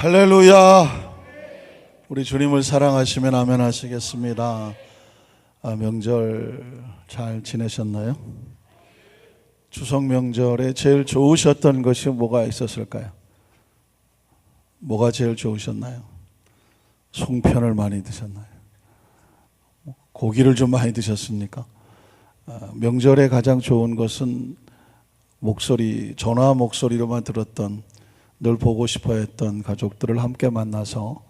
할렐루야. 우리 주님을 사랑하시면 아멘 하시겠습니다. 명절 잘 지내셨나요? 추석 명절에 제일 좋으셨던 것이 뭐가 있었을까요? 뭐가 제일 좋으셨나요? 송편을 많이 드셨나요? 고기를 좀 많이 드셨습니까? 명절에 가장 좋은 것은 목소리, 전화 목소리로만 들었던, 늘 보고 싶어 했던 가족들을 함께 만나서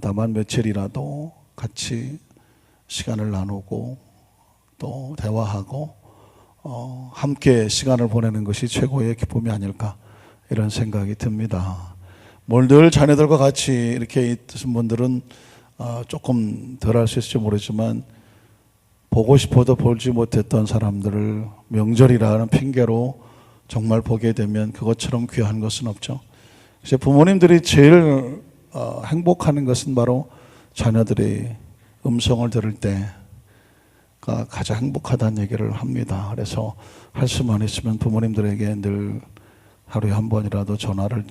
다만 며칠이라도 같이 시간을 나누고 또 대화하고 함께 시간을 보내는 것이 최고의 기쁨이 아닐까, 이런 생각이 듭니다. 뭘 늘 자녀들과 같이 이렇게 있으신 분들은 조금 덜 할 수 있을지 모르지만, 보고 싶어도 보지 못했던 사람들을 명절이라는 핑계로 정말 보게 되면 그것처럼 귀한 것은 없죠. 이제 부모님들이 제일 행복하는 것은 바로 자녀들이 음성을 들을 때가 가장 행복하다는 얘기를 합니다. 그래서 할 수만 있으면 부모님들에게 늘 하루에 한 번이라도 전화로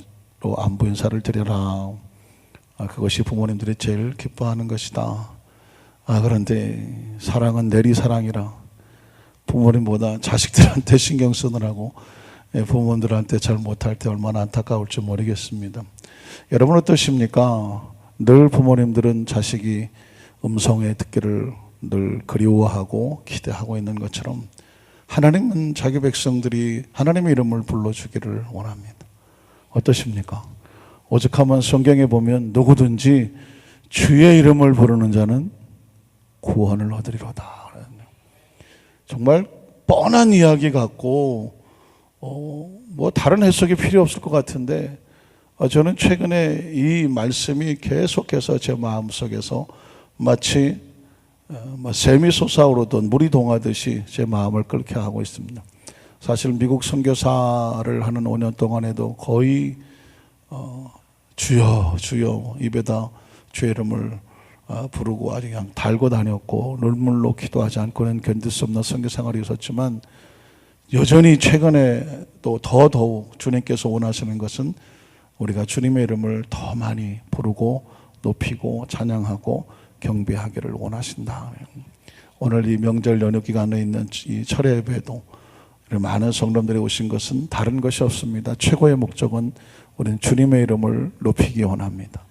안부 인사를 드려라. 그것이 부모님들이 제일 기뻐하는 것이다. 그런데 사랑은 내리사랑이라 부모님보다 자식들한테 신경 쓰느라고 부모님들한테 잘 못할 때 얼마나 안타까울지 모르겠습니다. 여러분 어떠십니까? 늘 부모님들은 자식이 음성에 듣기를 늘 그리워하고 기대하고 있는 것처럼, 하나님은 자기 백성들이 하나님의 이름을 불러주기를 원합니다. 어떠십니까? 오죽하면 성경에 보면 누구든지 주의 이름을 부르는 자는 구원을 얻으리로다. 정말 뻔한 이야기 같고 뭐 다른 해석이 필요 없을 것 같은데, 저는 최근에 이 말씀이 계속해서 제 마음속에서 마치 샘이 솟아오르던 물이 동하듯이 제 마음을 끓게 하고 있습니다. 사실 미국 선교사를 하는 5년 동안에도 거의 주여 주여 입에다 주의 이름을 부르고 아주 그냥 달고 다녔고, 눈물로 기도하지 않고는 견딜 수 없는 선교 생활이 있었지만, 여전히 최근에 또 더더욱 주님께서 원하시는 것은 우리가 주님의 이름을 더 많이 부르고 높이고 찬양하고 경배하기를 원하신다. 오늘 이 명절 연휴 기간에 있는 이 철야 예배에도 많은 성도들이 오신 것은 다른 것이 없습니다. 최고의 목적은 우리는 주님의 이름을 높이기 원합니다.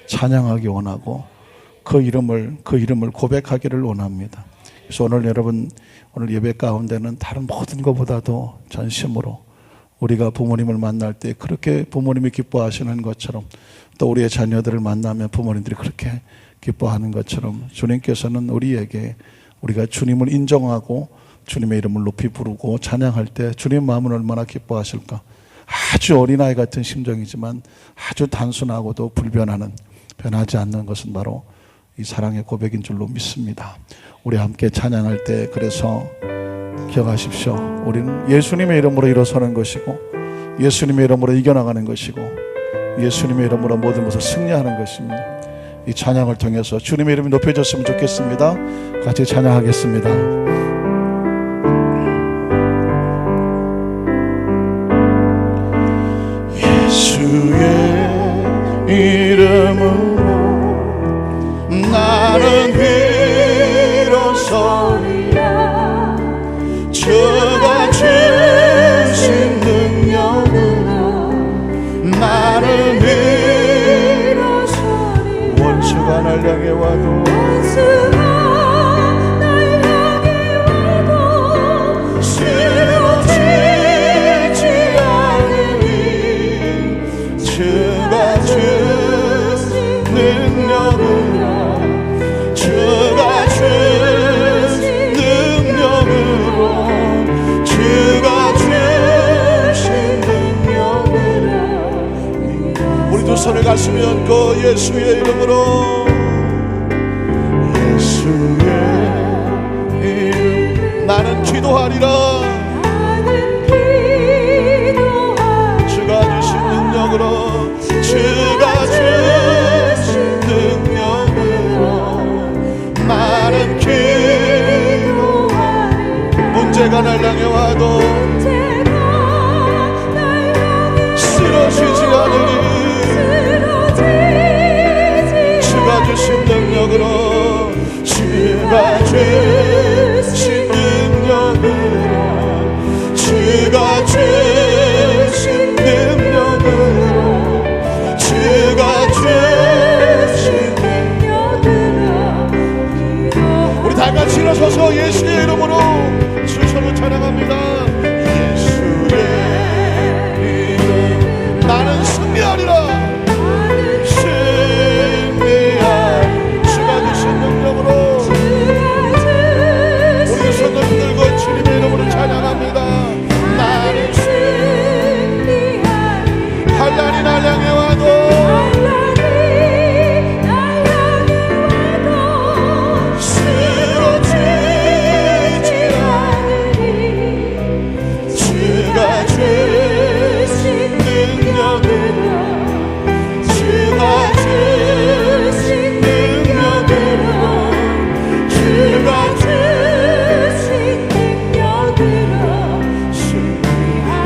찬양하기 원하고 그 이름을 고백하기를 원합니다. 그래서 오늘 여러분, 오늘 예배 가운데는 다른 모든 것보다도 전심으로 우리가 부모님을 만날 때 그렇게 부모님이 기뻐하시는 것처럼, 또 우리의 자녀들을 만나면 부모님들이 그렇게 기뻐하는 것처럼, 주님께서는 우리에게 우리가 주님을 인정하고 주님의 이름을 높이 부르고 찬양할 때 주님 마음은 얼마나 기뻐하실까. 아주 어린아이 같은 심정이지만 아주 단순하고도 변하지 않는 것은 바로 이 사랑의 고백인 줄로 믿습니다. 우리 함께 찬양할 때 그래서 기억하십시오. 우리는 예수님의 이름으로 일어서는 것이고, 예수님의 이름으로 이겨나가는 것이고, 예수님의 이름으로 모든 것을 승리하는 것입니다. 이 찬양을 통해서 주님의 이름이 높여졌으면 좋겠습니다. 같이 찬양하겠습니다. 예수의 이름으로 나는 일어서리라. 주가 주신 능력으로 나는 일어서리라. 원수가 날 향해 와도 쓰러지지 않으리. 주가 주신 능력으로 두 손을 가슴에 얹고 예수의 이름으로, 예수의 이름 나는 기도하리라. 주가 주신 능력으로, 주가 주신 능력으로 나는 기도하리라. 문제가 날 향해 와도 쓰러지지 않으리. 이름으로 주가 주신 능력으로 주가 주신 능력으로 주가 주신 능력으로 우리 다 같이 일어서서 예수의 이름으로 주 서로 찬양합니다. 예수의 이름 나는 승리하리라. 주가 주신 능력으로 우리 손을 들고 주님의 이름으로 찬양합니다. 나는 환난이 날 향해 와도 쓰러지지 않으리. 주가 주신 능력으로 주가 주신 능력으로 주가 주신 능력으로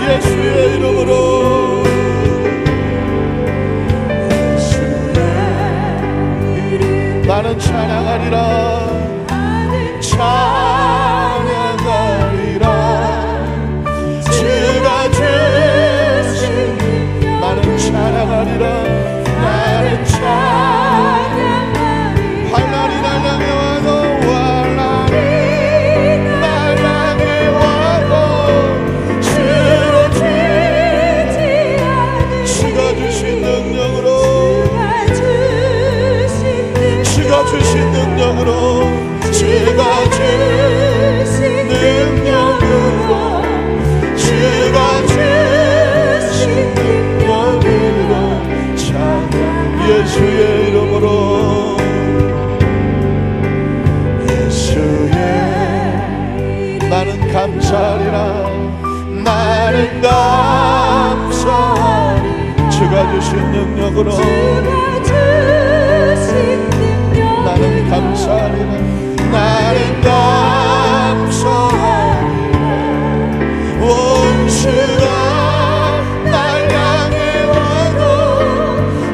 예수의 이름으로 나는 찬양하리라. 찬양하리라. 주가 주신 나는 찬양하리라. 나는 찬양하리라. 환난이 날 향해 와도 환난이 날 향해 와도 쓰러지지 않으리. 주가 주신 능력으로 주가 주신 능력으로 주가 주신 능력으로 주가 주신 능력으로 찬양 예수의 이름으로 예수의 나는 감사하리라. 나는 감사하리. 주가 주신 능력으로 나는 감사하리라. 나는 감사하리라. 원수가 날 향해 와도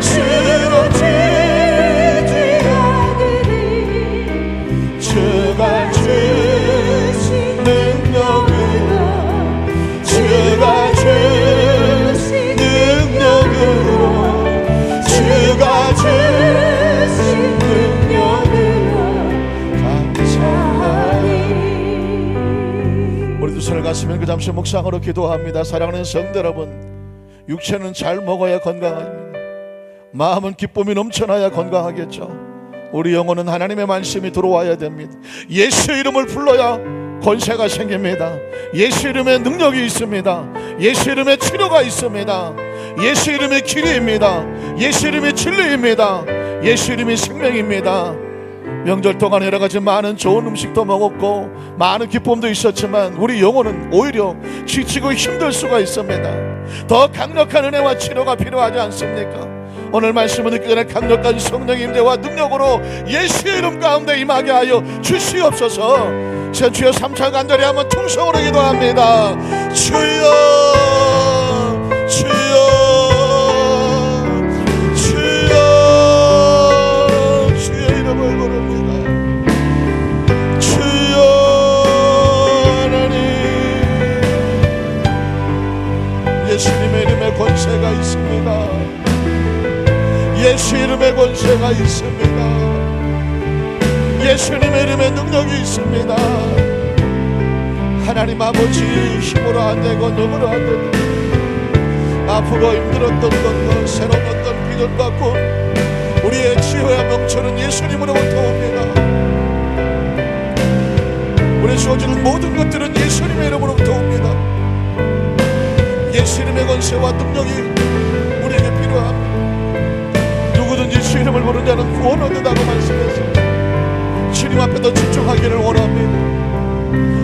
쓰러지지 않으리. 주가 주신 능력으로 주가 주신 능력으로 주가 주신 우리 두 손을 가슴에 그 잠시 묵상으로 기도합니다. 사랑하는 성도 여러분, 육체는 잘 먹어야 건강합니다. 마음은 기쁨이 넘쳐나야 건강하겠죠. 우리 영혼은 하나님의 말씀이 들어와야 됩니다. 예수 이름을 불러야 권세가 생깁니다. 예수 이름에 능력이 있습니다. 예수 이름에 치료가 있습니다. 예수 이름의 길이입니다. 예수 이름의 진리입니다. 예수 이름이 생명입니다. 명절 동안 여러가지 많은 좋은 음식도 먹었고 많은 기쁨도 있었지만 우리 영혼은 오히려 지치고 힘들 수가 있습니다. 더 강력한 은혜와 치료가 필요하지 않습니까? 오늘 말씀을 듣기 전에 강력한 성령의 임재와 능력으로 예수의 이름 가운데 임하게 하여 주시옵소서. 주여 3차 간절히 한번 통성으로 기도합니다. 주여 주여 주여 주의 이름을 부릅니다. 주여 하나님 예수님의 이름에 권세가 있습니다. 예수 이름의 권세가 있습니다. 예수님의 이름에 능력이 있습니다. 하나님 아버지 힘으로 안 되고 눈으로 안 되고 아프고 힘들었던 것과 새로운 어떤 비전과 꿈 우리의 지혜와 명철은 예수님으로부터 옵니다. 우리 주어지는 모든 것들은 예수님의 이름으로부터 옵니다. 예수님의 권세와 능력이 우리에게 필요합니다. 누구든지 주 이름을 부르는 자는 구원 얻는다고 말씀했습니다. 주님 앞에 더 집중하기를 원합니다.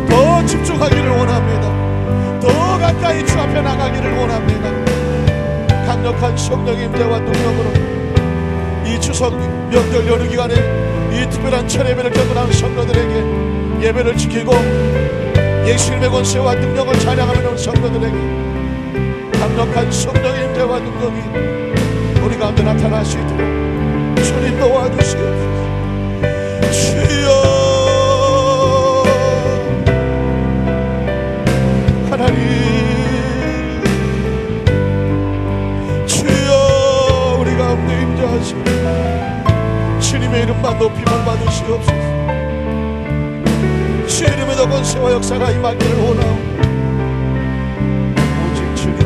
더 집중하기를 원합니다. 더 가까이 주 앞에 나가기를 원합니다. 강력한 성령의 임재와 능력으로 이 추석 명절 연휴 기간에 이 특별한 철예배를 경건하는 성도들에게 예배를 지키고 예수님의 권세와 능력을 찬양하는 성도들에게 강력한 성령의 임재와 능력이 우리 가운데 나타날 수 있도록 주님 도와주시옵소서. 주여 하나님 주여 우리 가운데 임재하시고 주님의 이름만 높임을 받으시옵소서. 주의 이름의 더 권세와 역사가 임하기를 원하오. 오직 주님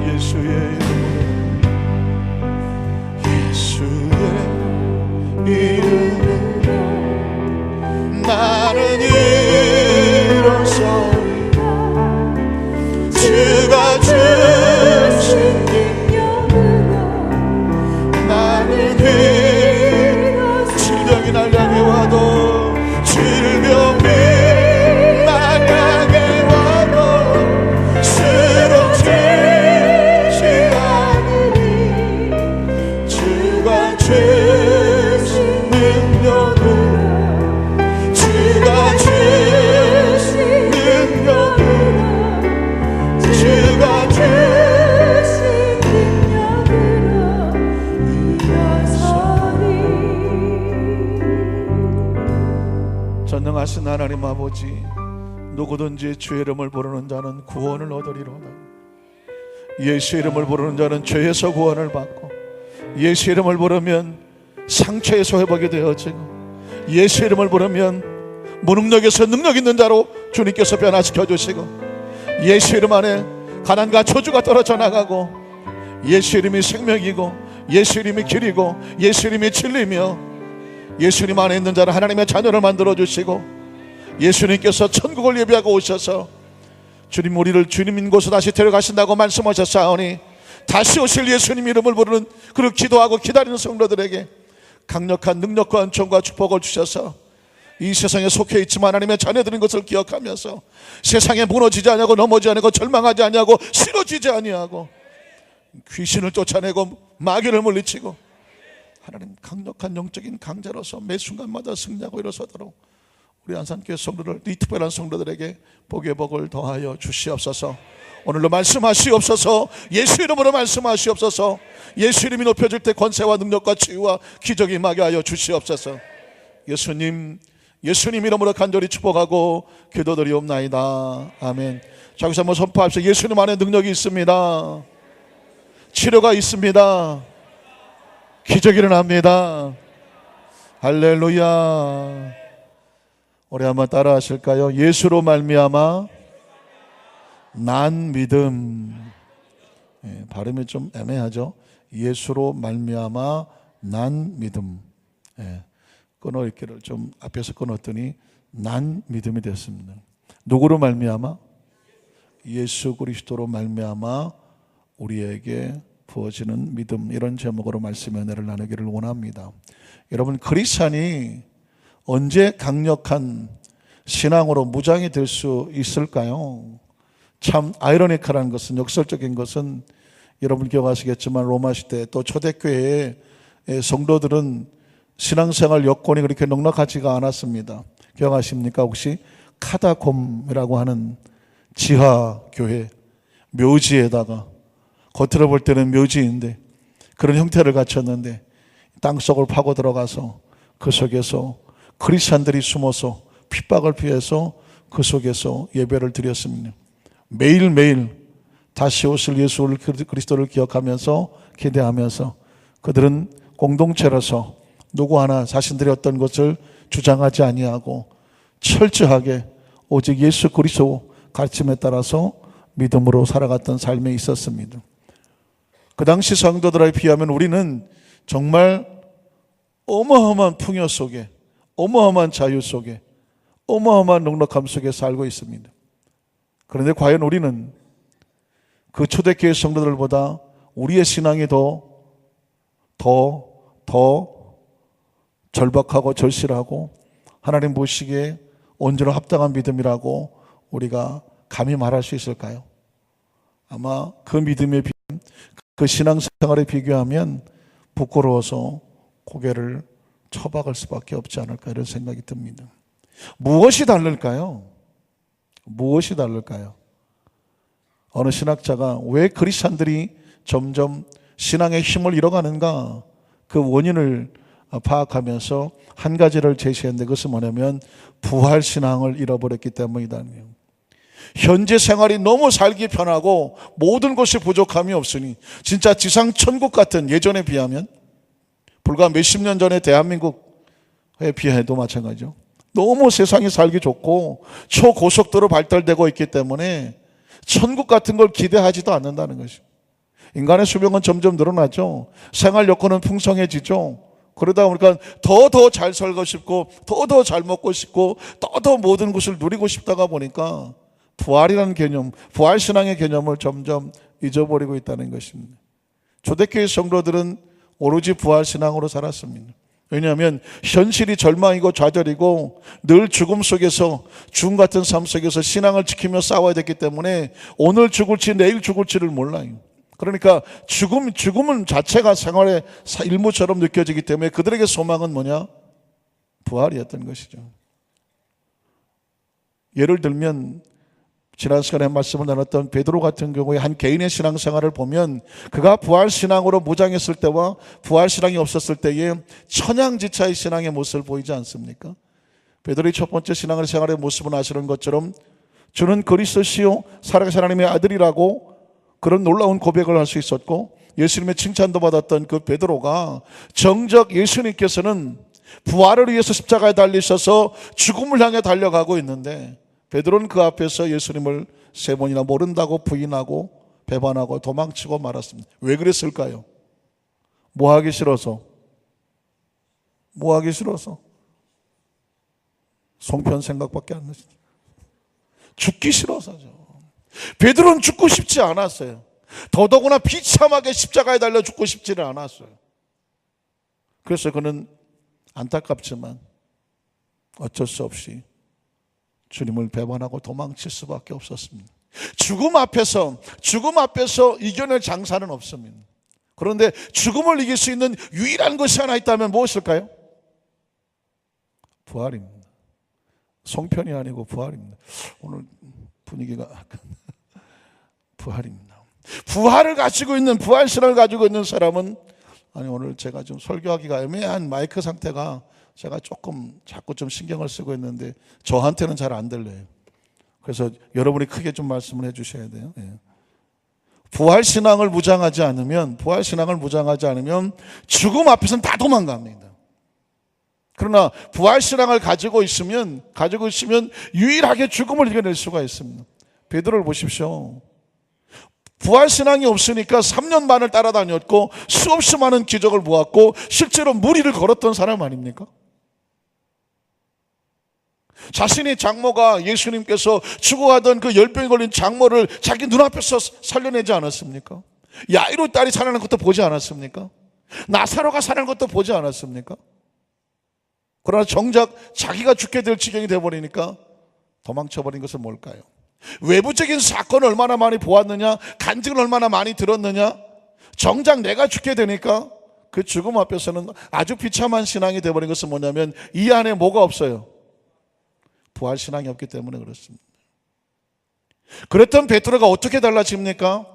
예수의 이름으로 예수의 이름으로 나는 일어서리라. 주가 주신 능력으로 나는 질병이 날 향해 와도 질병이 날 향해 와도 쓰러지지 않으리. 주가 주신 능력으로 주가 주신 능력으로 주가 주신 능력으로 일어서리. 전능하신 하나님 아버지, 누구든지 주의 이름을 부르는 자는 구원을 얻으리로다. 예수 이름을 부르는 자는 죄에서 구원을 받고 예수 이름을 부르면 상처에서 회복이 되어지고 예수 이름을 부르면 무능력에서 능력 있는 자로 주님께서 변화시켜 주시고 예수 이름 안에 가난과 저주가 떨어져 나가고 예수 이름이 생명이고 예수 이름이 길이고 예수 이름이 진리며 예수님 안에 있는 자는 하나님의 자녀를 만들어 주시고 예수님께서 천국을 예비하고 오셔서 주님 우리를 주님인 곳으로 다시 데려가신다고 말씀하셨사오니 다시 오실 예수님 이름을 부르는 그를 기도하고 기다리는 성도들에게 강력한 능력과 은총과 축복을 주셔서 이 세상에 속해 있지만 하나님의 자녀들인 것을 기억하면서 세상에 무너지지 아니하고 넘어지지 아니하고 절망하지 아니하고 쓰러지지 아니하고 귀신을 쫓아내고 마귀를 물리치고 하나님 강력한 영적인 강자로서 매 순간마다 승리하고 일어서도록 우리 안산교회 성도들, 이 특별한 성도들에게 복의 복을 더하여 주시옵소서. 오늘로 말씀하시옵소서. 예수 이름으로 말씀하시옵소서. 예수 이름이 높여질 때 권세와 능력과 치유와 기적이 임하게 하여 주시옵소서. 예수님 이름으로 간절히 축복하고 기도드리옵나이다. 아멘. 자, 여기서 한번 선포합시다. 예수님 안에 능력이 있습니다. 치료가 있습니다. 기적이 일어납니다. 할렐루야. 우리 한번 따라 하실까요? 예수로 말미암아 난 믿음. 발음이 좀 애매하죠. 예수로 말미암아 난 믿음. 끊어읽기를 좀 앞에서 끊었더니 난 믿음이 됐습니다. 누구로 말미암아? 예수 그리스도로 말미암아 우리에게 부어지는 믿음. 이런 제목으로 말씀의 은혜를 나누기를 원합니다. 여러분, 크리스찬이 언제 강력한 신앙으로 무장이 될 수 있을까요? 참 아이러니컬한 것은, 역설적인 것은 여러분 기억하시겠지만 로마 시대 또 초대교회의 성도들은 신앙생활 여건이 그렇게 넉넉하지가 않았습니다. 기억하십니까? 혹시 카다콤이라고 하는 지하교회, 묘지에다가 겉으로 볼 때는 묘지인데 그런 형태를 갖췄는데 땅속을 파고 들어가서 그 속에서 크리스찬들이 숨어서 핍박을 피해서 그 속에서 예배를 드렸습니다. 매일매일 다시 오실 예수 그리스도를 기억하면서 기대하면서 그들은 공동체로서 누구 하나 자신들이 어떤 것을 주장하지 아니하고 철저하게 오직 예수 그리스도 가르침에 따라서 믿음으로 살아갔던 삶에 있었습니다. 그 당시 성도들에 비하면 우리는 정말 어마어마한 풍요 속에, 어마어마한 자유 속에, 어마어마한 넉넉함 속에 살고 있습니다. 그런데 과연 우리는 그 초대교회 성도들보다 우리의 신앙이 더 절박하고 절실하고 하나님 보시기에 온전히 합당한 믿음이라고 우리가 감히 말할 수 있을까요? 아마 그 믿음에 그 신앙생활에 비교하면 부끄러워서 고개를 처박을 수밖에 없지 않을까 이런 생각이 듭니다. 무엇이 다를까요? 무엇이 다를까요? 어느 신학자가 왜 크리스찬들이 점점 신앙의 힘을 잃어가는가 그 원인을 파악하면서 한 가지를 제시했는데, 그것은 뭐냐면 부활신앙을 잃어버렸기 때문이다는 거예요. 현재 생활이 너무 살기 편하고 모든 것이 부족함이 없으니, 진짜 지상 천국 같은, 예전에 비하면 불과 몇십 년 전에 대한민국에 비해도 마찬가지죠. 너무 세상이 살기 좋고 초고속도로 발달되고 있기 때문에 천국 같은 걸 기대하지도 않는다는 것이죠. 인간의 수명은 점점 늘어나죠. 생활 여건은 풍성해지죠. 그러다 보니까 더 잘 살고 싶고 더 잘 먹고 싶고 더 모든 것을 누리고 싶다가 보니까 부활이라는 개념, 부활신앙의 개념을 점점 잊어버리고 있다는 것입니다. 초대교회 성도들은 오로지 부활신앙으로 살았습니다. 왜냐하면 현실이 절망이고 좌절이고 늘 죽음 속에서, 죽음 같은 삶 속에서 신앙을 지키며 싸워야 됐기 때문에 오늘 죽을지 내일 죽을지를 몰라요. 그러니까 죽음은 자체가 생활의 일부처럼 느껴지기 때문에 그들에게 소망은 뭐냐? 부활이었던 것이죠. 예를 들면 지난 시간에 말씀을 나눴던 베드로 같은 경우에 한 개인의 신앙생활을 보면 그가 부활신앙으로 무장했을 때와 부활신앙이 없었을 때의 천양지차의 신앙의 모습을 보이지 않습니까? 베드로의 첫 번째 신앙생활의 모습은 아시는 것처럼 주는 그리스도시요 살아계신 하나님의 아들이라고 그런 놀라운 고백을 할 수 있었고, 예수님의 칭찬도 받았던 그 베드로가 정작 예수님께서는 부활을 위해서 십자가에 달리셔서 죽음을 향해 달려가고 있는데 베드로는 그 앞에서 예수님을 3번이나 모른다고 부인하고 배반하고 도망치고 말았습니다. 왜 그랬을까요? 뭐 하기 싫어서? 송편 생각밖에 안 나죠. 죽기 싫어서죠. 베드로는 죽고 싶지 않았어요. 더더구나 비참하게 십자가에 달려 죽고 싶지는 않았어요. 그래서 그는 안타깝지만 어쩔 수 없이 주님을 배반하고 도망칠 수밖에 없었습니다. 죽음 앞에서 이겨낼 장사는 없습니다. 그런데 죽음을 이길 수 있는 유일한 것이 하나 있다면 무엇일까요? 부활입니다. 송편이 아니고 부활입니다. 오늘 분위기가 부활입니다. 부활을 가지고 있는, 부활신앙을 가지고 있는 사람은, 아니 오늘 제가 좀 설교하기가 애매한 마이크 상태가 제가 자꾸 좀 신경을 쓰고 있는데 저한테는 잘 안 들려요. 그래서 여러분이 크게 좀 말씀을 해주셔야 돼요. 예. 부활신앙을 무장하지 않으면 죽음 앞에서는 다 도망갑니다. 그러나 부활신앙을 가지고 있으면 유일하게 죽음을 이겨낼 수가 있습니다. 베드로를 보십시오. 부활신앙이 없으니까 3년 반을 따라다녔고 수없이 많은 기적을 보았고 실제로 무리를 걸었던 사람 아닙니까? 자신의 장모가, 예수님께서 죽어가던 그 열병이 걸린 장모를 자기 눈앞에서 살려내지 않았습니까? 야이로 딸이 살아나는 것도 보지 않았습니까? 나사로가 살아나는 것도 보지 않았습니까? 그러나 정작 자기가 죽게 될 지경이 되어버리니까 도망쳐버린 것은 뭘까요? 외부적인 사건을 얼마나 많이 보았느냐, 간증을 얼마나 많이 들었느냐, 정작 내가 죽게 되니까 그 죽음 앞에서는 아주 비참한 신앙이 되어버린 것은 뭐냐면 이 안에 뭐가 없어요? 부활신앙이 없기 때문에 그렇습니다. 그랬던 베드로가 어떻게 달라집니까?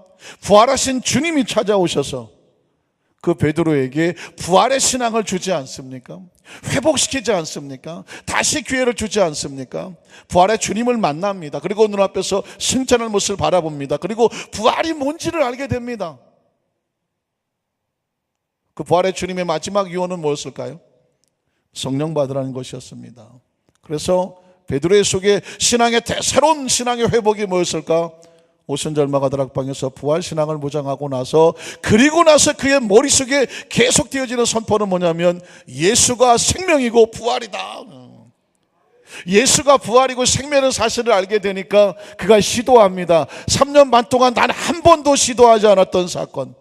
부활하신 주님이 찾아오셔서 그 베드로에게 부활의 신앙을 주지 않습니까? 회복시키지 않습니까? 다시 기회를 주지 않습니까? 부활의 주님을 만납니다. 그리고 눈앞에서 승천할 모습을 바라봅니다. 그리고 부활이 뭔지를 알게 됩니다. 그 부활의 주님의 마지막 유언은 무엇일까요? 성령 받으라는 것이었습니다. 그래서 베드로의 속에 새로운 신앙의 회복이 뭐였을까? 오순절마가 다락방에서 부활신앙을 무장하고 나서, 그리고 나서 그의 머릿속에 계속 되어지는 선포는 뭐냐면 예수가 생명이고 부활이다. 예수가 부활이고 생명의 사실을 알게 되니까 그가 시도합니다. 3년 반 동안 단 한 번도 시도하지 않았던 사건,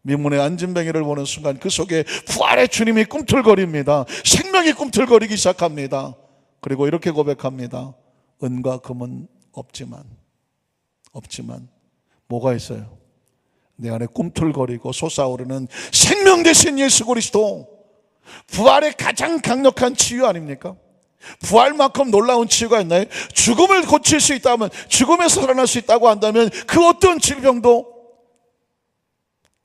민문의 안진뱅이를 보는 순간 그 속에 부활의 주님이 꿈틀거립니다. 생명이 꿈틀거리기 시작합니다. 그리고 이렇게 고백합니다. 은과 금은 없지만 뭐가 있어요? 내 안에 꿈틀거리고 솟아오르는 생명 되신 예수 그리스도. 부활의 가장 강력한 치유 아닙니까? 부활만큼 놀라운 치유가 있나요? 죽음을 고칠 수 있다면, 죽음에서 살아날 수 있다고 한다면 그 어떤 질병도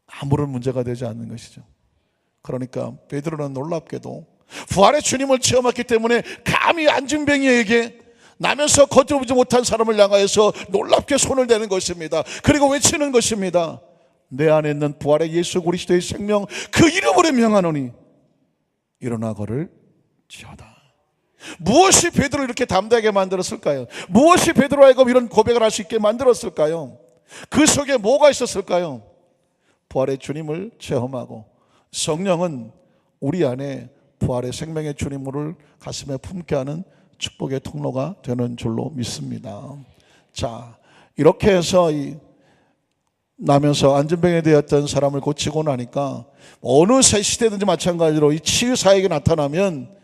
아무런 문제가 되지 않는 것이죠. 그러니까 베드로는 놀랍게도 부활의 주님을 체험했기 때문에 감히 안진뱅이에게 나면서 거두지 못한 사람을 향하여서 놀랍게 손을 대는 것입니다. 그리고 외치는 것입니다. 내 안에 있는 부활의 예수 그리스도의 생명 그 이름으로 명하노니 일어나 걸을지어다. 무엇이 베드로를 이렇게 담대하게 만들었을까요? 무엇이 베드로에게 이런 고백을 할 수 있게 만들었을까요? 그 속에 뭐가 있었을까요? 부활의 주님을 체험하고 성령은 우리 안에 부활의 생명의 주님을 가슴에 품게 하는 축복의 통로가 되는 줄로 믿습니다. 자, 이렇게 해서 나면서 안진병에 되었던 사람을 고치고 나니까 어느 시대든지 마찬가지로 이 치유사에게 나타나면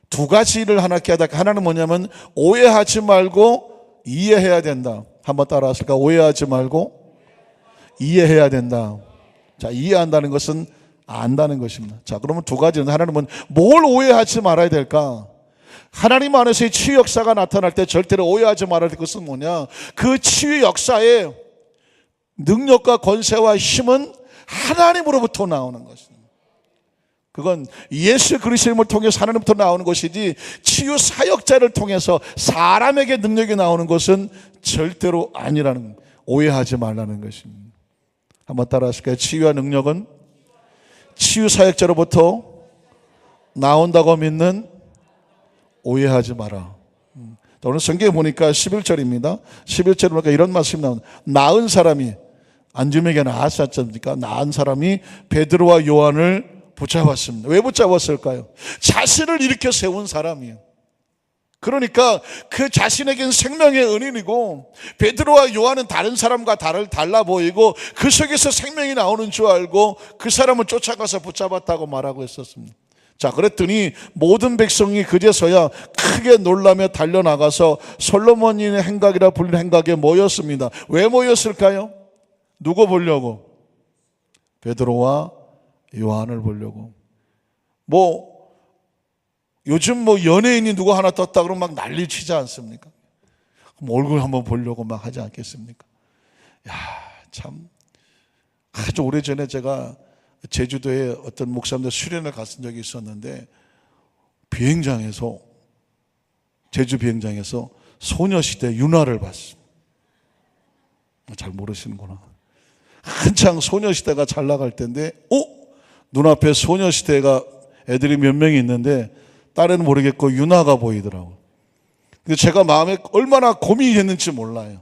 두 가지를 하나께 하다. 하나는 뭐냐면 오해하지 말고 이해해야 된다. 한번 따라하실까? 오해하지 말고 이해해야 된다. 자, 이해한다는 것은 안다는 것입니다. 자, 그러면 두 가지는, 하나는 뭘 오해하지 말아야 될까? 하나님 안에서의 치유 역사가 나타날 때 절대로 오해하지 말아야 될 것은 뭐냐? 그 치유 역사의 능력과 권세와 힘은 하나님으로부터 나오는 것입니다. 그건 예수 그리스도를 통해서 하나님부터 나오는 것이지 치유 사역자를 통해서 사람에게 능력이 나오는 것은 절대로 아니라는, 오해하지 말라는 것입니다. 한번 따라 하실까요? 치유와 능력은 치유 사역자로부터 나온다고 믿는, 오해하지 마라. 오늘 성경에 보니까 11절입니다. 11절에 보니까 이런 말씀이 나옵니다. 나은 사람이, 안주에게 나았지 않습니까? 나은 사람이 베드로와 요한을 붙잡았습니다. 왜 붙잡았을까요? 자신을 일으켜 세운 사람이에요. 그러니까 그 자신에겐 생명의 은인이고 베드로와 요한은 다른 사람과 달라 보이고 그 속에서 생명이 나오는 줄 알고 그 사람을 쫓아가서 붙잡았다고 말하고 있었습니다. 자, 그랬더니 모든 백성이 그제서야 크게 놀라며 달려나가서 솔로몬인의 행각이라 불리는 행각에 모였습니다. 왜 모였을까요? 누구 보려고? 베드로와 요한을 보려고. 요즘 연예인이 누구 하나 떴다 그러면 막 난리 치지 않습니까? 그럼 얼굴 한번 보려고 막 하지 않겠습니까? 야, 참. 아주 오래전에 제가 제주도에 어떤 목사님들 수련을 갔은 적이 있었는데 제주 비행장에서 소녀시대 윤화를 봤습니다. 잘 모르시는구나. 한창 소녀시대가 잘 나갈 때인데 눈앞에 소녀시대가 애들이 몇 명이 있는데 딸에는 모르겠고 윤화가 보이더라고요. 근데 제가 마음에 얼마나 고민이 됐는지 몰라요.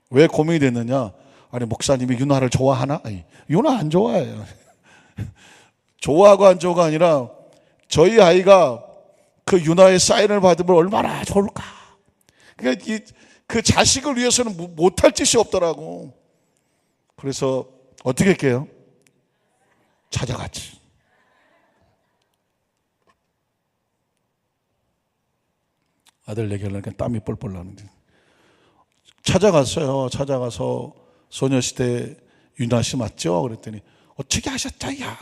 왜 고민이 됐느냐? 아니, 목사님이 윤화를 좋아하나? 아니, 윤화 안 좋아해요. 좋아하고 안 좋아가 아니라 저희 아이가 그 윤화의 사인을 받으면 얼마나 좋을까? 그러니까 그 자식을 위해서는 못할 짓이 없더라고. 그래서 어떻게 할게요? 찾아갔지. 아들 얘기하려니까 땀이 뻘뻘 나는데 찾아갔어요. 찾아가서 소녀시대 윤화 씨 맞죠? 그랬더니 어떻게 하셨죠? 야,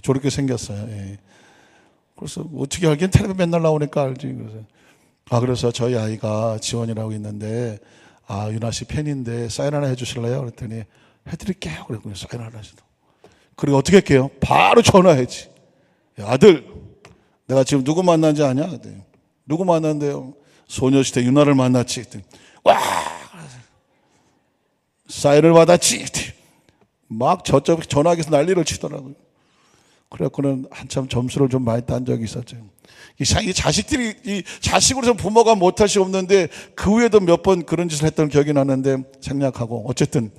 저렇게 생겼어요. 예. 그래서 어떻게 알긴 텔레비 맨날 나오니까 알지. 그래서 저희 아이가 지원이라고 있는데 윤화 씨 팬인데 사인 하나 해주실래요? 그랬더니 해드릴게요. 그래서 사인 하나 하시더. 그리고 어떻게 할게요? 바로 전화했지. 야, 아들, 내가 지금 누구 만난지 아냐? 그랬더니, 누구 만났는데요? 소녀시대 윤화를 만났지. 그랬더니, 와, 사인을 받았지. 막 저쪽 전화기에서 난리를 치더라고요. 그래갖고는 한참 점수를 좀 많이 딴 적이 있었죠. 이 자식들이, 이 자식으로서 부모가 못할 수 없는데 그 후에도 몇 번 그런 짓을 했던 기억이 나는데 생략하고, 어쨌든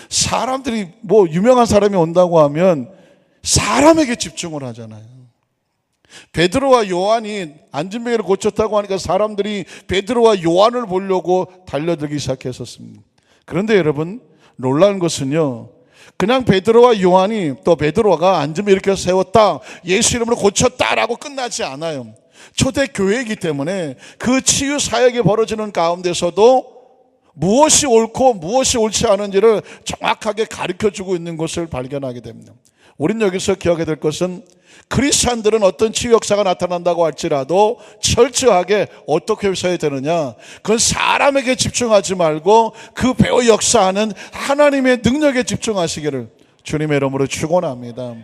사람들이 유명한 사람이 온다고 하면 사람에게 집중을 하잖아요. 베드로와 요한이 안진뱅이를 고쳤다고 하니까 사람들이 베드로와 요한을 보려고 달려들기 시작했었습니다. 그런데 여러분, 놀라운 것은요, 그냥 베드로와 요한이, 또 베드로가 안진뱅이 이렇게 세웠다, 예수 이름으로 고쳤다라고 끝나지 않아요. 초대 교회이기 때문에 그 치유 사역이 벌어지는 가운데서도 무엇이 옳고 무엇이 옳지 않은지를 정확하게 가르쳐주고 있는 것을 발견하게 됩니다. 우린 여기서 기억해야 될 것은 크리스찬들은 어떤 치유 역사가 나타난다고 할지라도 철저하게 어떻게 해서야 되느냐, 그건 사람에게 집중하지 말고 그 배우 역사하는 하나님의 능력에 집중하시기를 주님의 이름으로 축원합니다.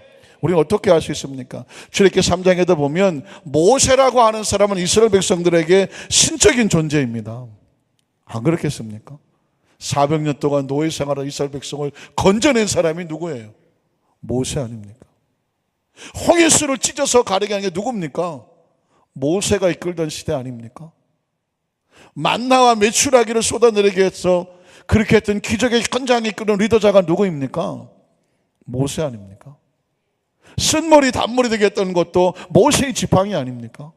우리는 어떻게 알 수 있습니까? 출애굽기 3장에도 보면 모세라고 하는 사람은 이스라엘 백성들에게 신적인 존재입니다. 안 그렇겠습니까? 400년 동안 노예 생활한 이스라엘 백성을 건져낸 사람이 누구예요? 모세 아닙니까? 홍해수를 찢어서 가르게 한 게 누굽니까? 모세가 이끌던 시대 아닙니까? 만나와 메추라기를 쏟아내리게 해서 그렇게 했던 기적의 현장을 이끄는 리더자가 누구입니까? 모세 아닙니까? 쓴머리 단머리 되게 했던 것도 모세의 지팡이 아닙니까?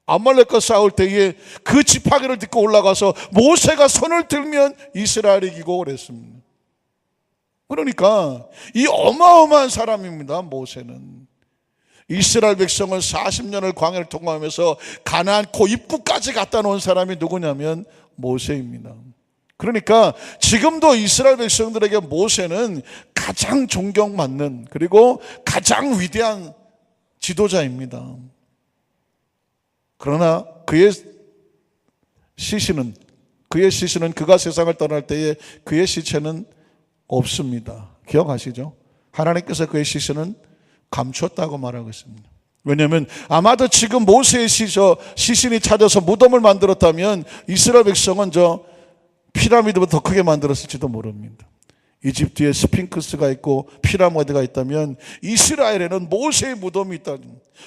아말렉과 싸울 때에 그 지팡이를 딛고 올라가서 모세가 손을 들면 이스라엘이 이기고 그랬습니다. 그러니까 이 어마어마한 사람입니다. 모세는 이스라엘 백성을 40년을 광야를 통과하면서 가나안 고 입구까지 갖다 놓은 사람이 누구냐면 모세입니다. 그러니까 지금도 이스라엘 백성들에게 모세는 가장 존경받는 그리고 가장 위대한 지도자입니다. 그러나 그의 시신은 그가 세상을 떠날 때에 그의 시체는 없습니다. 기억하시죠? 하나님께서 그의 시신은 감추었다고 말하고 있습니다. 왜냐하면 아마도 지금 모세의 시신이 찾아서 무덤을 만들었다면 이스라엘 백성은 저 피라미드보다 더 크게 만들었을지도 모릅니다. 이집트에 스핑크스가 있고 피라미드가 있다면 이스라엘에는 모세의 무덤이 있다.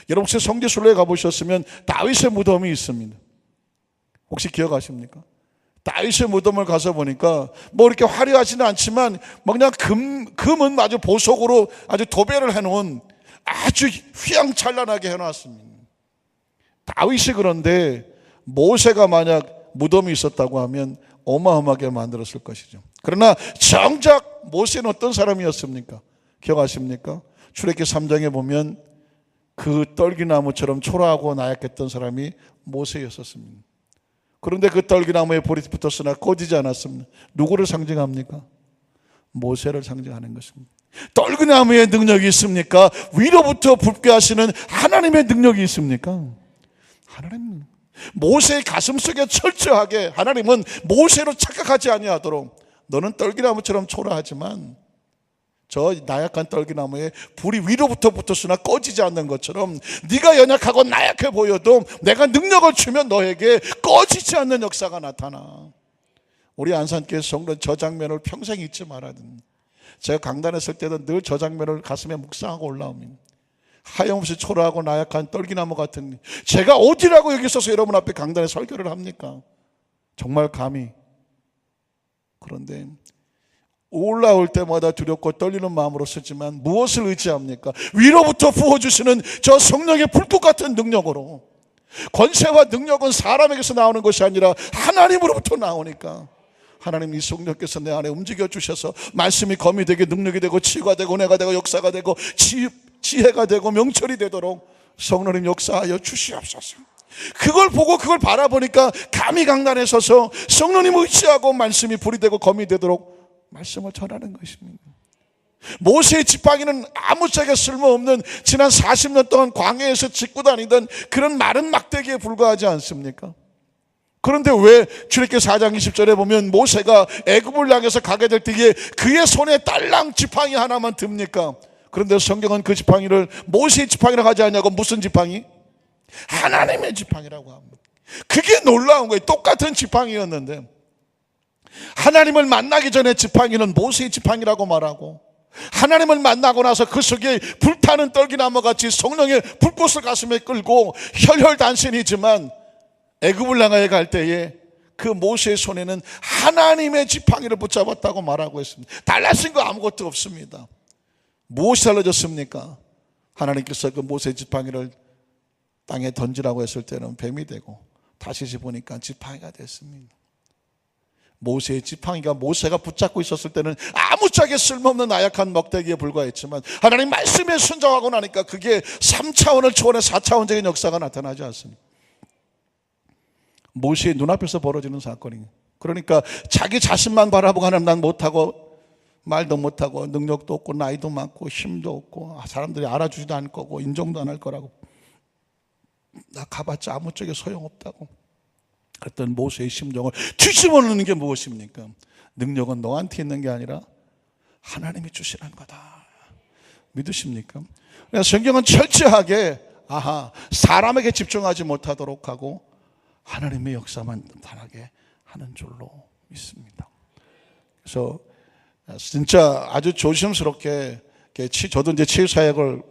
여러분 혹시 성지순례에 가보셨으면 다윗의 무덤이 있습니다. 혹시 기억하십니까? 다윗의 무덤을 가서 보니까 뭐 이렇게 화려하지는 않지만 뭐 그냥 금은 아주 보석으로 아주 도배를 해놓은 아주 휘황찬란하게 해놨습니다. 다윗이 그런데 모세가 만약 무덤이 있었다고 하면 어마어마하게 만들었을 것이죠. 그러나 정작 모세는 어떤 사람이었습니까? 기억하십니까? 출애굽기 3장에 보면 그 떨기나무처럼 초라하고 나약했던 사람이 모세였었습니다. 그런데 그 떨기나무에 불이 붙었으나 꺼지지 않았습니다. 누구를 상징합니까? 모세를 상징하는 것입니다. 떨기나무에 능력이 있습니까? 위로부터 붓게 하시는 하나님의 능력이 있습니까? 하나님. 모세의 가슴속에 철저하게 하나님은 모세로 착각하지 아니하도록 너는 떨기나무처럼 초라하지만 저 나약한 떨기나무에 불이 위로부터 붙었으나 꺼지지 않는 것처럼 네가 연약하고 나약해 보여도 내가 능력을 주면 너에게 꺼지지 않는 역사가 나타나. 우리 안산교회 성도는 저 장면을 평생 잊지 말아야 됩니다. 제가 강단했을 때도 늘 저 장면을 가슴에 묵상하고 올라옵니다. 하염없이 초라하고 나약한 떨기나무 같은 제가 어디라고 여기 있어서 여러분 앞에 강단에 설교를 합니까? 정말 감히. 그런데 올라올 때마다 두렵고 떨리는 마음으로 쓰지만 무엇을 의지합니까? 위로부터 부어주시는 저 성령의 불꽃 같은 능력으로. 권세와 능력은 사람에게서 나오는 것이 아니라 하나님으로부터 나오니까 하나님 이 성령께서 내 안에 움직여 주셔서 말씀이 검이 되게 능력이 되고 치유가 되고 은혜가 되고 역사가 되고 지혜가 되고 명철이 되도록 성령님 역사하여 주시옵소서. 그걸 보고 그걸 바라보니까 감히 강단에 서서 성령님 의지하고 말씀이 불이 되고 검이 되도록 말씀을 전하는 것입니다. 모세의 지팡이는 아무짝에 쓸모없는 지난 40년 동안 광야에서 짚고 다니던 그런 마른 막대기에 불과하지 않습니까? 그런데 왜 출애굽기 4장 20절에 보면 모세가 애굽을 향해서 가게 될 때에 그의 손에 딸랑 지팡이 하나만 듭니까? 그런데 성경은 그 지팡이를 모세의 지팡이라고 하지 않냐고. 무슨 지팡이? 하나님의 지팡이라고 합니다. 그게 놀라운 거예요. 똑같은 지팡이였는데 하나님을 만나기 전에 지팡이는 모세의 지팡이라고 말하고 하나님을 만나고 나서 그 속에 불타는 떨기나무같이 성령의 불꽃을 가슴에 끌고 혈혈단신이지만 애굽을 향하여 갈 때에 그 모세의 손에는 하나님의 지팡이를 붙잡았다고 말하고 있습니다. 달라진 거 아무것도 없습니다. 무엇이 달라졌습니까? 하나님께서 그 모세의 지팡이를 땅에 던지라고 했을 때는 뱀이 되고 다시 집으니까 지팡이가 됐습니다. 모세의 지팡이가 모세가 붙잡고 있었을 때는 아무짝에 쓸모없는 나약한 먹대기에 불과했지만 하나님 말씀에 순종하고 나니까 그게 3차원을 초월해 4차원적인 역사가 나타나지 않습니다. 모세의 눈앞에서 벌어지는 사건이에요. 그러니까 자기 자신만 바라보고 하나님 난 못하고 말도 못하고 능력도 없고 나이도 많고 힘도 없고 사람들이 알아주지도 않을 거고 인정도 안 할 거라고 나 가봤자 아무짝에 소용없다고 그랬던 모세의 심정을 뒤집어 놓는 게 무엇입니까? 능력은 너한테 있는 게 아니라 하나님이 주시라는 거다. 믿으십니까? 성경은 철저하게 사람에게 집중하지 못하도록 하고 하나님의 역사만 나타나게 하는 줄로 믿습니다. 그래서 진짜 아주 조심스럽게 저도 이제 치유사역을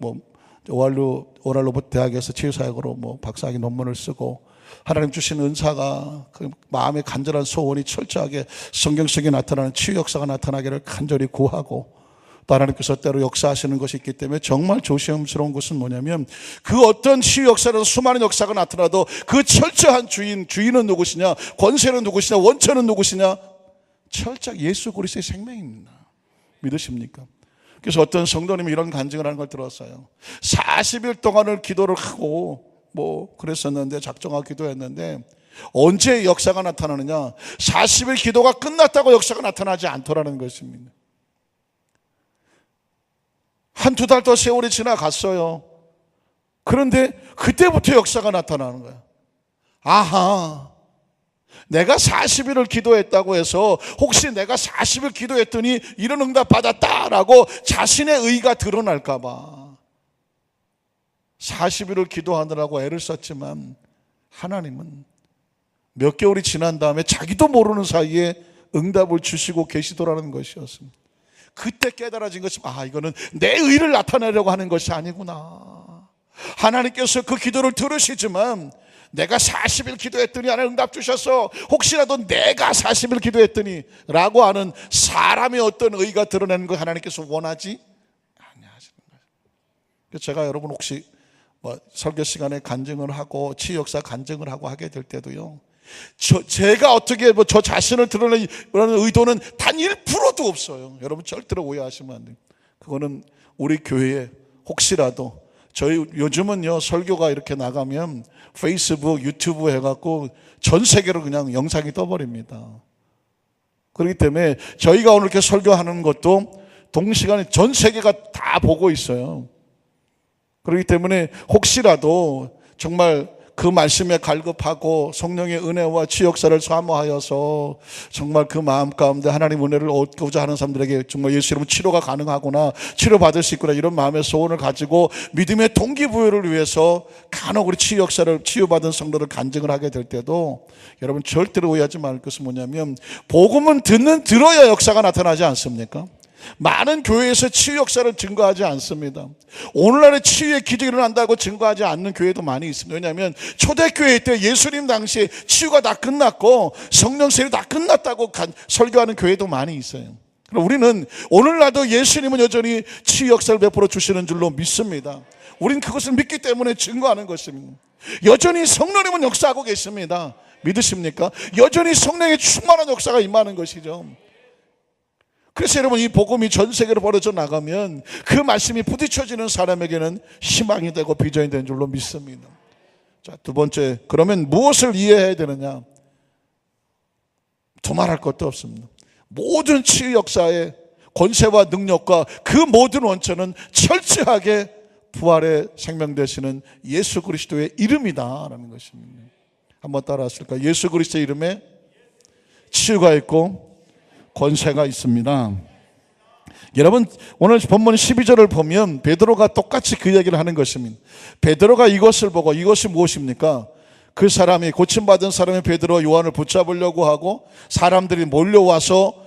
오랄로 대학에서 치유사역으로 박사학위 논문을 쓰고 하나님 주신 은사가 그 마음의 간절한 소원이 철저하게 성경 속에 나타나는 치유 역사가 나타나기를 간절히 구하고 또 하나님께서 때로 역사하시는 것이 있기 때문에 정말 조심스러운 것은 뭐냐면 그 어떤 치유 역사라도 수많은 역사가 나타나도 그 철저한 주인은 누구시냐, 권세는 누구시냐, 원천은 누구시냐, 철저하게 예수 그리스도의 생명입니다. 믿으십니까? 그래서 어떤 성도님이 이런 간증을 하는 걸 들었어요. 40일 동안을 기도를 하고 그랬었는데 작정하고 기도했는데 언제 역사가 나타나느냐, 40일 기도가 끝났다고 역사가 나타나지 않더라는 것입니다. 한두 달 더 세월이 지나갔어요. 그런데 그때부터 역사가 나타나는 거야. 내가 40일을 기도했다고 해서 혹시 내가 40일 기도했더니 이런 응답 받았다라고 자신의 의가 드러날까 봐 40일을 기도하느라고 애를 썼지만 하나님은 몇 개월이 지난 다음에 자기도 모르는 사이에 응답을 주시고 계시더라는 것이었습니다. 그때 깨달아진 것이 이거는 내 의를 나타내려고 하는 것이 아니구나. 하나님께서 그 기도를 들으시지만 내가 40일 기도했더니 하나님 응답 주셔서 혹시라도 내가 40일 기도했더니 라고 하는 사람의 어떤 의가 드러내는 걸 하나님께서 원하지 아니하시는 거예요. 그래서 제가 여러분 혹시 설교 시간에 간증을 하고 치유 역사 간증을 하고 하게 될 때도요, 제가 어떻게 저 자신을 드러내는 의도는 단 1%도 없어요. 여러분 절대로 오해하시면 안 돼요. 그거는 우리 교회에 혹시라도 저희 요즘은요 설교가 이렇게 나가면 페이스북, 유튜브 해갖고 전 세계로 그냥 영상이 떠버립니다. 그렇기 때문에 저희가 오늘 이렇게 설교하는 것도 동시간에 전 세계가 다 보고 있어요. 그렇기 때문에 혹시라도 정말 그 말씀에 갈급하고 성령의 은혜와 치유 역사를 사모하여서 정말 그 마음 가운데 하나님 은혜를 얻고자 하는 사람들에게 정말 예수 이름으로 치료가 가능하구나, 치료받을 수 있구나, 이런 마음의 소원을 가지고 믿음의 동기부여를 위해서 간혹 우리 치유 역사를 치유받은 성도를 간증을 하게 될 때도 여러분 절대로 오해하지 말 것은 뭐냐면 복음은 들어야 역사가 나타나지 않습니까? 많은 교회에서 치유 역사를 증거하지 않습니다. 오늘날의 치유의 기적이 일어난다고 증거하지 않는 교회도 많이 있습니다. 왜냐하면 초대교회 때 예수님 당시에 치유가 다 끝났고 성령 세례 다 끝났다고 설교하는 교회도 많이 있어요. 그럼 우리는 오늘날도 예수님은 여전히 치유 역사를 베풀어 주시는 줄로 믿습니다. 우리는 그것을 믿기 때문에 증거하는 것입니다. 여전히 성령님은 역사하고 계십니다. 믿으십니까? 여전히 성령의 충만한 역사가 임하는 것이죠. 그래서 여러분 이 복음이 전 세계로 벌어져 나가면 그 말씀이 부딪혀지는 사람에게는 희망이 되고 비전이 되는 줄로 믿습니다. 자, 두 번째, 그러면 무엇을 이해해야 되느냐? 두말할 것도 없습니다. 모든 치유 역사의 권세와 능력과 그 모든 원천은 철저하게 부활의 생명 되시는 예수 그리스도의 이름이다라는 것입니다. 한번 따라 하실까요? 예수 그리스도의 이름에 치유가 있고 권세가 있습니다. 여러분 오늘 본문 12절을 보면 베드로가 똑같이 그 얘기를 하는 것입니다. 베드로가 이것을 보고, 이것이 무엇입니까? 그 사람이, 고침받은 사람이 베드로 요한을 붙잡으려고 하고 사람들이 몰려와서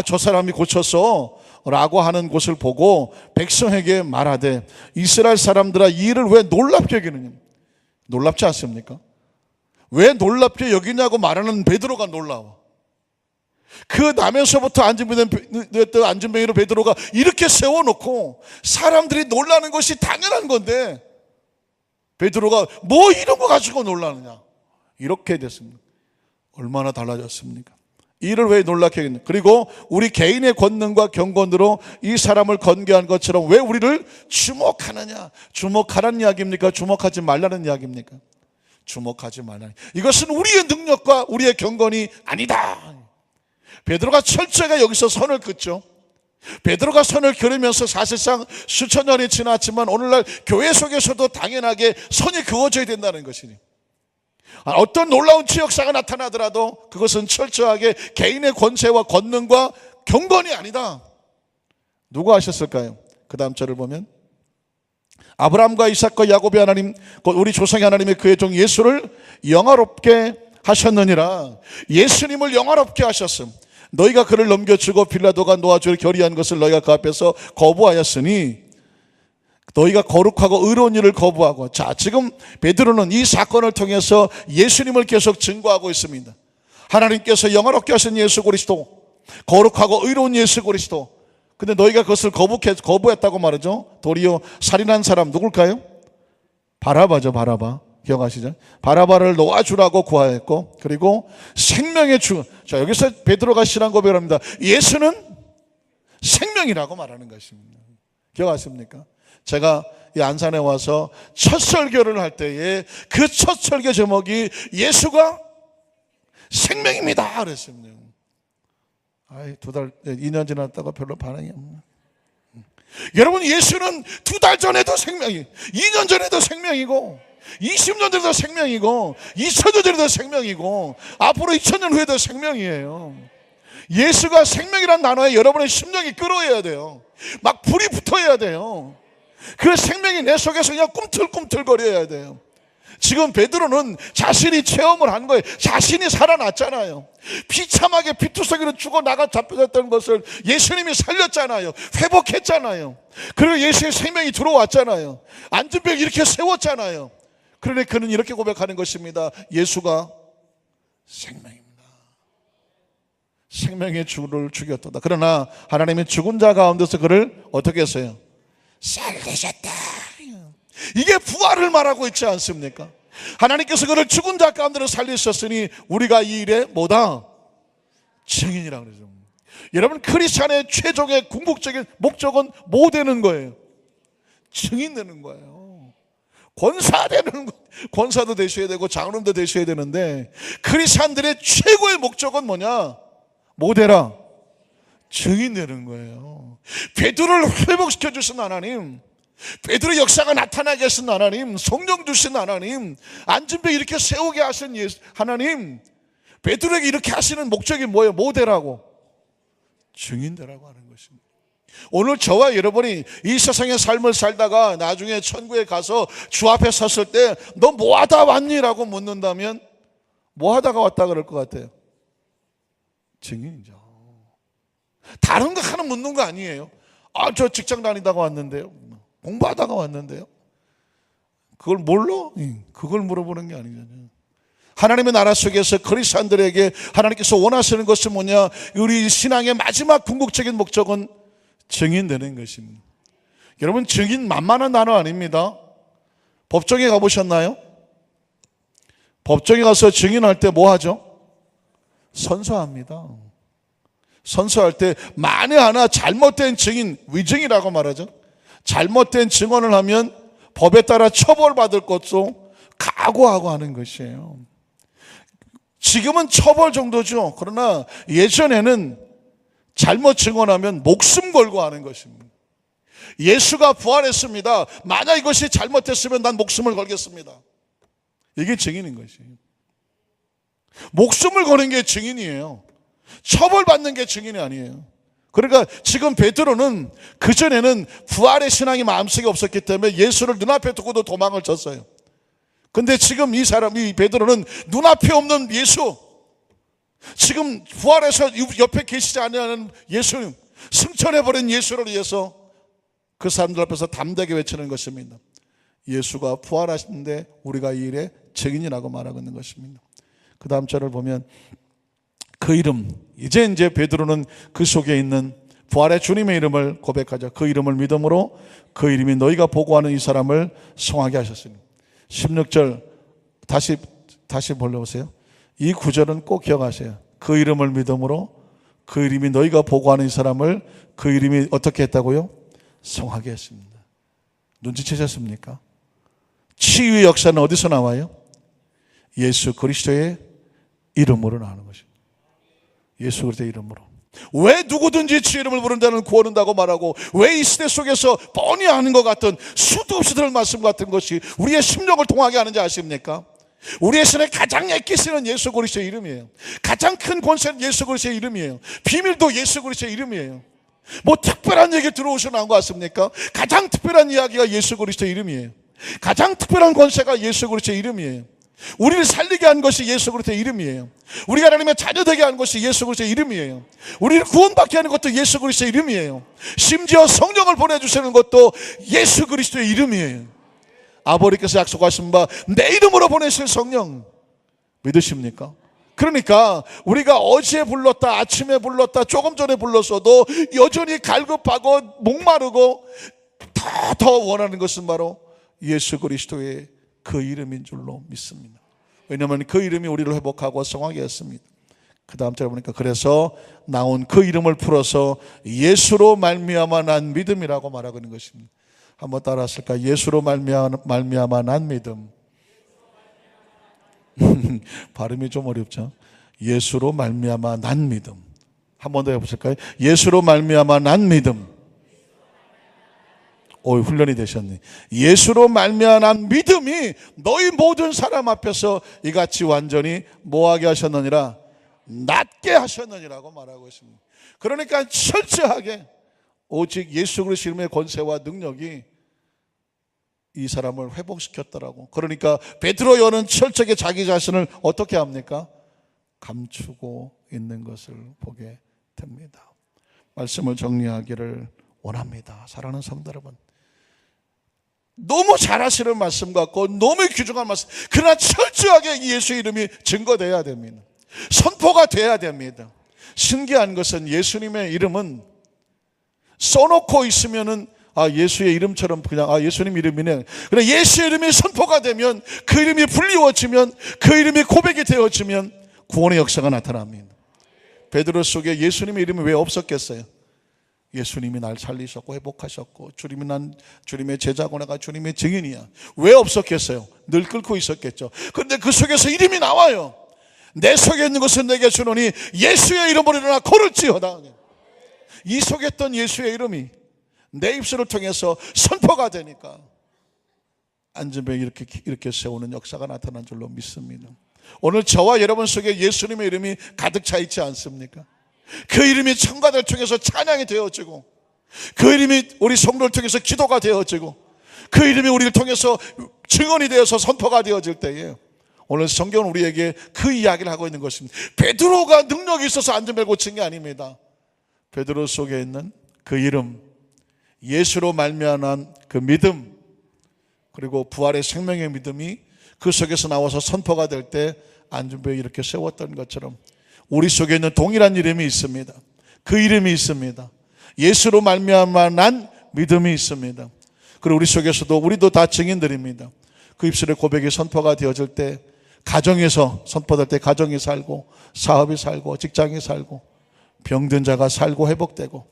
저 사람이 고쳤어 라고 하는 것을 보고 백성에게 말하되 이스라엘 사람들아 이 일을 왜 놀랍게 여기느냐. 놀랍지 않습니까? 왜 놀랍게 여기냐고 말하는 베드로가 놀라워. 그 나면서부터 안진뱅이로 베드로가 이렇게 세워놓고 사람들이 놀라는 것이 당연한 건데 베드로가 뭐 이런 거 가지고 놀라느냐, 이렇게 됐습니다. 얼마나 달라졌습니까? 이를 왜 놀랍게 하겠냐. 그리고 우리 개인의 권능과 경건으로 이 사람을 건개한 것처럼 왜 우리를 주목하느냐. 주목하라는 이야기입니까? 주목하지 말라는 이야기입니까? 주목하지 말라는. 이것은 우리의 능력과 우리의 경건이 아니다. 베드로가 철저하게 여기서 선을 긋죠. 베드로가 선을 그으면서 사실상 수천 년이 지났지만 오늘날 교회 속에서도 당연하게 선이 그어져야 된다는 것이니, 어떤 놀라운 치유 역사가 나타나더라도 그것은 철저하게 개인의 권세와 권능과 경건이 아니다. 누가 하셨을까요? 그 다음 절을 보면 아브라함과 이삭과 야곱의 하나님, 곧 우리 조상의 하나님의 그의 종 예수를 영화롭게 하셨느니라. 예수님을 영화롭게 하셨음. 너희가 그를 넘겨주고 빌라도가 놓아줄 결의한 것을 너희가 그 앞에서 거부하였으니 너희가 거룩하고 의로운 일을 거부하고. 자, 지금 베드로는 이 사건을 통해서 예수님을 계속 증거하고 있습니다. 하나님께서 영화롭게 하신 예수 그리스도, 거룩하고 의로운 예수 그리스도. 근데 너희가 그것을 거부했다고 말하죠. 도리어 살인한 사람 누굴까요? 바라바죠. 바라바. 기억하시죠? 바라바를 놓아주라고 구하였고, 그리고 생명의 주. 자, 여기서 베드로가 신앙 고백을 합니다. 예수는 생명이라고 말하는 것입니다. 기억하십니까? 제가 이 안산에 와서 첫 설교를 할 때에 그 첫 설교 제목이 예수가 생명입니다 그랬습니다. 2년 지났다가 별로 반응이 없네. 여러분, 예수는 2달 전에도 생명이, 2년 전에도 생명이고, 20년 전에도 생명이고, 2000년 전에도 생명이고, 앞으로 2000년 후에도 생명이에요. 예수가 생명이란 단어에 여러분의 심령이 끓어야 돼요. 막 불이 붙어야 돼요. 그 생명이 내 속에서 그냥 꿈틀꿈틀거려야 돼요. 지금 베드로는 자신이 체험을 한 거예요. 자신이 살아났잖아요. 비참하게 피투성이로 죽어나가 잡혀졌던 것을 예수님이 살렸잖아요. 회복했잖아요. 그리고 예수의 생명이 들어왔잖아요. 안전병 이렇게 세웠잖아요. 그러니 그는 이렇게 고백하는 것입니다. 예수가 생명입니다. 생명의 주를 죽였도다. 그러나 하나님의 죽은 자 가운데서 그를 어떻게 했어요? 살리셨다. 이게 부활을 말하고 있지 않습니까? 하나님께서 그를 죽은 자 가운데로 살리셨으니 우리가 이 일에 뭐다? 증인이라고 그러죠. 여러분, 크리스찬의 최종의 궁극적인 목적은 뭐 되는 거예요? 증인 되는 거예요. 권사 되는 거. 권사도 되셔야 되고 장로님도 되셔야 되는데, 크리스찬들의 최고의 목적은 뭐냐? 뭐 되라? 증인 되는 거예요. 베드로를 회복시켜 주신 하나님, 베드로의 역사가 나타나게 하신 하나님, 성령 주신 하나님, 안전병 이렇게 세우게 하신 하나님, 베드로에게 이렇게 하시는 목적이 뭐예요? 뭐 되라고? 증인 되라고 하는 것입니다. 오늘 저와 여러분이 이 세상의 삶을 살다가 나중에 천국에 가서 주 앞에 섰을 때 너 뭐 하다 왔니? 라고 묻는다면 뭐 하다가 왔다 그럴 것 같아요? 증인이죠. 다른 거 하나 묻는 거 아니에요. 저 직장 다니다가 왔는데요, 공부하다가 왔는데요. 그걸 몰라? 그걸 물어보는 게 아니잖아요. 하나님의 나라 속에서 그리스도인들에게 하나님께서 원하시는 것은 뭐냐? 우리 신앙의 마지막 궁극적인 목적은 증인되는 것입니다. 여러분, 증인 만만한 단어 아닙니다. 법정에 가보셨나요? 법정에 가서 증인할 때 뭐 하죠? 선서합니다. 선서할 때 만에 하나 잘못된 증인, 위증이라고 말하죠. 잘못된 증언을 하면 법에 따라 처벌받을 것도 각오하고 하는 것이에요. 지금은 처벌 정도죠. 그러나 예전에는 잘못 증언하면 목숨 걸고 하는 것입니다. 예수가 부활했습니다. 만약 이것이 잘못됐으면 난 목숨을 걸겠습니다. 이게 증인인 것이에요. 목숨을 거는 게 증인이에요. 처벌받는 게 증인이 아니에요. 그러니까 지금 베드로는 그전에는 부활의 신앙이 마음속에 없었기 때문에 예수를 눈앞에 두고도 도망을 쳤어요. 근데 지금 이 베드로는 눈앞에 없는 예수, 지금 부활해서 옆에 계시지 않는 예수님, 승천해버린 예수를 위해서 그 사람들 앞에서 담대하게 외치는 것입니다. 예수가 부활하시는데 우리가 이 일의 증인이라고 말하고 있는 것입니다. 그 다음 절을 보면 그 이름, 이제 베드로는 그 속에 있는 부활의 주님의 이름을 고백하죠. 그 이름을 믿음으로 그 이름이 너희가 보고하는 이 사람을 성하게 하셨으니. 16절 다시 볼려보세요. 이 구절은 꼭 기억하세요. 그 이름을 믿음으로 그 이름이 너희가 보고하는 이 사람을 그 이름이 어떻게 했다고요? 성하게 했습니다. 눈치채셨습니까? 치유의 역사는 어디서 나와요? 예수 그리스도의 이름으로 나오는 것입니다. 예수 그리스도의 이름으로. 왜 누구든지 주 이름을 부르는 자는 구원한다고 말하고, 왜 이 시대 속에서 뻔히 아는 것 같은 수도 없이 들을 말씀 같은 것이 우리의 심령을 통하게 하는지 아십니까? 우리의 신에 가장 애끼시는 예수 그리스도의 이름이에요. 가장 큰 권세는 예수 그리스도의 이름이에요. 비밀도 예수 그리스도의 이름이에요. 뭐 특별한 얘기 들어오셔 나온 것 같습니까? 가장 특별한 이야기가 예수 그리스도의 이름이에요. 가장 특별한 권세가 예수 그리스도의 이름이에요. 우리를 살리게 한 것이 예수 그리스도의 이름이에요. 우리가 하나님의 자녀 되게 한 것이 예수 그리스도의 이름이에요. 우리를 구원받게 하는 것도 예수 그리스도의 이름이에요. 심지어 성령을 보내주시는 것도 예수 그리스도의 이름이에요. 아버지께서 약속하신 바 내 이름으로 보내실 성령 믿으십니까? 그러니까 우리가 어제 불렀다, 아침에 불렀다, 조금 전에 불렀어도 여전히 갈급하고 목마르고 더 원하는 것은 바로 예수 그리스도의 그 이름인 줄로 믿습니다. 왜냐하면 그 이름이 우리를 회복하고 성하게 했습니다. 그 다음 절에 보니까 그래서 나온 그 이름을 풀어서 예수로 말미암아 난 믿음이라고 말하고 있는 것입니다. 한번 따라 하실까요? 예수로 말미암아 난 믿음. 발음이 좀 어렵죠. 예수로 말미암아 난 믿음. 한 번 더 해보실까요? 예수로 말미암아 난 믿음. 훈련이 되셨네. 예수로 말미암아 난 믿음이 너희 모든 사람 앞에서 이같이 완전히 뭐하게 하셨느니라? 낫게 하셨느니라고 말하고 있습니다. 그러니까 철저하게 오직 예수 그리스도 이름의 권세와 능력이 이 사람을 회복시켰더라고. 그러니까 베드로 요한은 철저하게 자기 자신을 어떻게 합니까? 감추고 있는 것을 보게 됩니다. 말씀을 정리하기를 원합니다. 사랑하는 성도 여러분, 너무 잘하시는 말씀 같고 너무 귀중한 말씀, 그러나 철저하게 이 예수의 이름이 증거되어야 됩니다. 선포가 돼야 됩니다. 신기한 것은 예수님의 이름은 써놓고 있으면은 예수의 이름처럼 그냥 예수님 이름이네. 그러나 예수의 이름이 선포가 되면, 그 이름이 불리워지면, 그 이름이 고백이 되어지면 구원의 역사가 나타납니다. 베드로 속에 예수님의 이름이 왜 없었겠어요? 예수님이 날 살리셨고 회복하셨고 주님의 제자고 내가 주님의 증인이야. 왜 없었겠어요? 늘 끓고 있었겠죠. 그런데 그 속에서 이름이 나와요. 내 속에 있는 것은 내게 주노니 예수의 이름으로 일어나 걸을지어다. 이 속에 있던 예수의 이름이 내 입술을 통해서 선포가 되니까 안전병 이렇게 세우는 역사가 나타난 줄로 믿습니다. 오늘 저와 여러분 속에 예수님의 이름이 가득 차 있지 않습니까? 그 이름이 청가들 통해서 찬양이 되어지고, 그 이름이 우리 성도를 통해서 기도가 되어지고, 그 이름이 우리를 통해서 증언이 되어서 선포가 되어질 때에 오늘 성경은 우리에게 그 이야기를 하고 있는 것입니다. 베드로가 능력이 있어서 안전벨 고친 게 아닙니다. 베드로 속에 있는 그 이름, 예수로 말미암은 그 믿음, 그리고 부활의 생명의 믿음이 그 속에서 나와서 선포가 될 때 안전벨 이렇게 세웠던 것처럼 우리 속에 있는 동일한 이름이 있습니다. 그 이름이 있습니다. 예수로 말미암아 난 믿음이 있습니다. 그리고 우리 속에서도 우리도 다 증인들입니다. 그 입술의 고백이 선포가 되어질 때, 가정에서 선포될 때 가정이 살고, 사업이 살고, 직장이 살고, 병든 자가 살고 회복되고,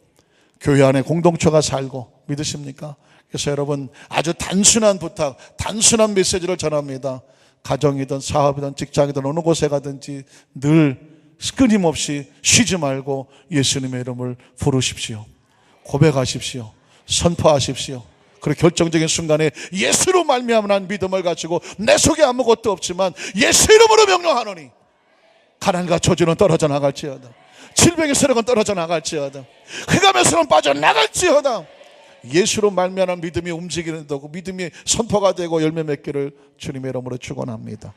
교회 안에 공동체가 살고, 믿으십니까? 그래서 여러분, 아주 단순한 부탁, 단순한 메시지를 전합니다. 가정이든 사업이든 직장이든 어느 곳에 가든지 늘 끊임없이 쉬지 말고 예수님의 이름을 부르십시오. 고백하십시오. 선포하십시오. 그리고 결정적인 순간에 예수로 말미암은 믿음을 가지고 내 속에 아무것도 없지만 예수 이름으로 명령하노니 가난과 저주는 떨어져 나갈지어다. 질병의 세력은 떨어져 나갈지어다. 흑암의 세력은 빠져나갈지어다. 예수로 말미암은 믿음이 움직이는 거고 믿음이 선포가 되고 열매 맺기를 주님의 이름으로 축원합니다.